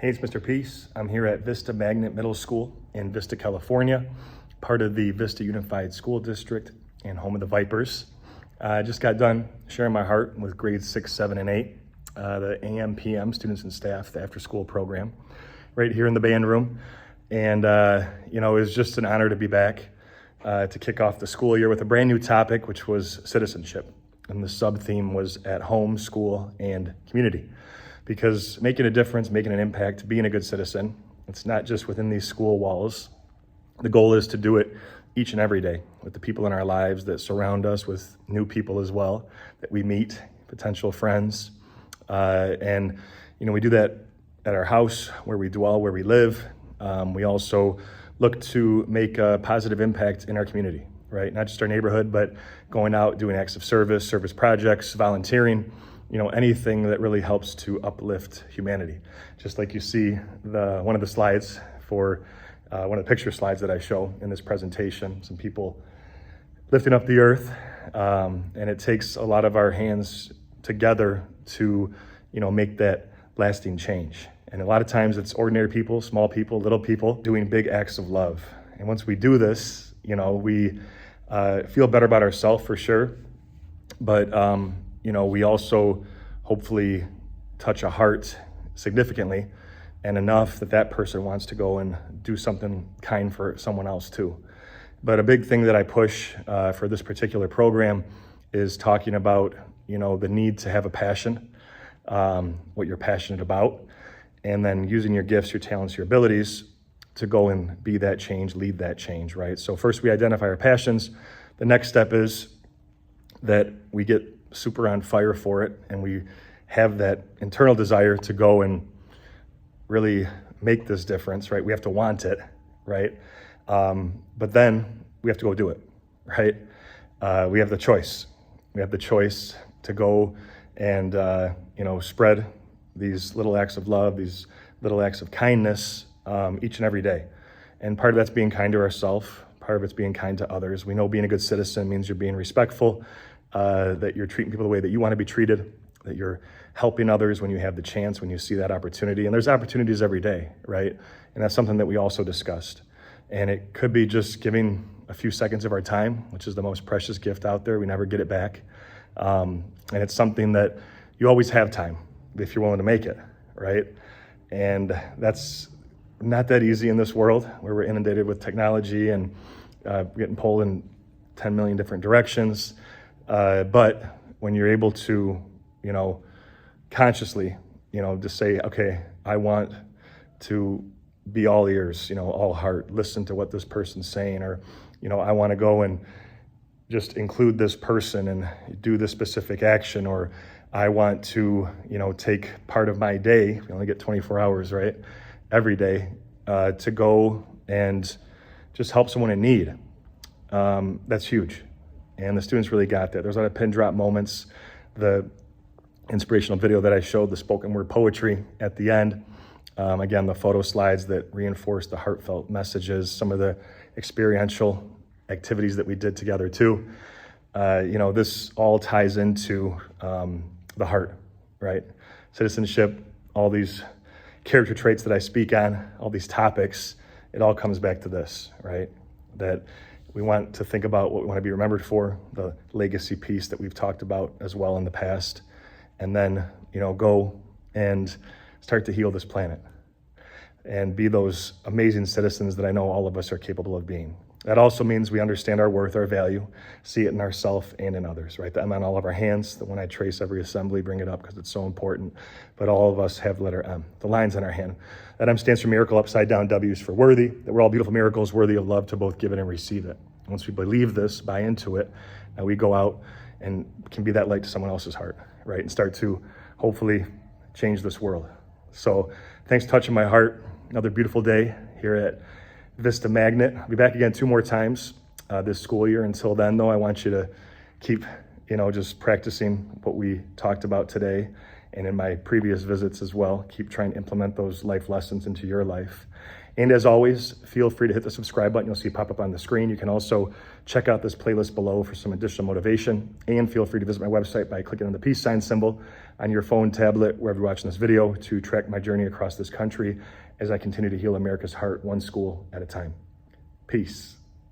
Hey, it's Mr. Peace. I'm here at Vista Magnet Middle School in Vista, California, part of the Vista Unified School District and home of the Vipers. I just got done sharing my heart with grades 6, 7, and 8, the AM, PM students and staff, the after-school program, right here in the band room. And, it was just an honor to be back to kick off the school year with a brand new topic, which was citizenship. And the sub-theme was at home, school, and community. Because making a difference, making an impact, being a good citizen, it's not just within these school walls. The goal is to do it each and every day with the people in our lives that surround us, with new people as well that we meet, potential friends. We do that at our house, where we dwell, where we live. We also look to make a positive impact in our community, right? Not just our neighborhood, but going out, doing acts of service projects, volunteering, anything that really helps to uplift humanity. Just like you see one of the slides for one of the picture slides that I show in this presentation, some people lifting up the earth, and it takes a lot of our hands together to, make that lasting change. And a lot of times it's ordinary people, small people, little people doing big acts of love. And once we do this, we feel better about ourselves for sure, but we also hopefully touch a heart significantly and enough that person wants to go and do something kind for someone else too. But a big thing that I push for this particular program is talking about, the need to have a passion, what you're passionate about, and then using your gifts, your talents, your abilities to go and be that change, lead that change, right? So first we identify our passions. The next step is that we get super on fire for it, and we have that internal desire to go and really make this difference, right? We have to want it, right? But then we have to go do it, right? We have the choice. We have the choice to go and, spread these little acts of love, these little acts of kindness each and every day. And part of that's being kind to ourselves. Part of it's being kind to others. We know being a good citizen means you're being respectful, that you're treating people the way that you want to be treated, that you're helping others when you have the chance, when you see that opportunity. And there's opportunities every day, right? And that's something that we also discussed. And it could be just giving a few seconds of our time, which is the most precious gift out there. We never get it back. And it's something that you always have time if you're willing to make it, right? And that's not that easy in this world where we're inundated with technology and getting pulled in 10 million different directions. But when you're able to, consciously, just say, okay, I want to be all ears, all heart, listen to what this person's saying, or, I want to go and just include this person and do this specific action, or I want to, take part of my day, we only get 24 hours, right? Every day, to go and just help someone in need. That's huge. And the students really got that. There's a lot of pin drop moments, the inspirational video that I showed, the spoken word poetry at the end. Again, the photo slides that reinforce the heartfelt messages, some of the experiential activities that we did together too. This all ties into the heart, right? Citizenship, all these character traits that I speak on, all these topics, it all comes back to this, right? That we want to think about what we want to be remembered for, the legacy piece that we've talked about as well in the past, and then, go and start to heal this planet and be those amazing citizens that I know all of us are capable of being. That also means we understand our worth, our value, see it in ourselves and in others, right? The M on all of our hands, the one I trace every assembly, bring it up because it's so important. But all of us have the letter M, the lines on our hand. That M stands for miracle, upside down, W is for worthy, that we're all beautiful miracles, worthy of love to both give it and receive it. Once we believe this, buy into it, and we go out and can be that light to someone else's heart, right? And start to hopefully change this world. So thanks for touching my heart. Another beautiful day here at Vista Magnet. I'll be back again 2 more times this school year. Until then, though, I want you to keep, just practicing what we talked about today and in my previous visits as well. Keep trying to implement those life lessons into your life. And as always, feel free to hit the subscribe button. You'll see it pop up on the screen. You can also check out this playlist below for some additional motivation. And feel free to visit my website by clicking on the peace sign symbol on your phone, tablet, wherever you're watching this video, to track my journey across this country as I continue to heal America's heart one school at a time. Peace.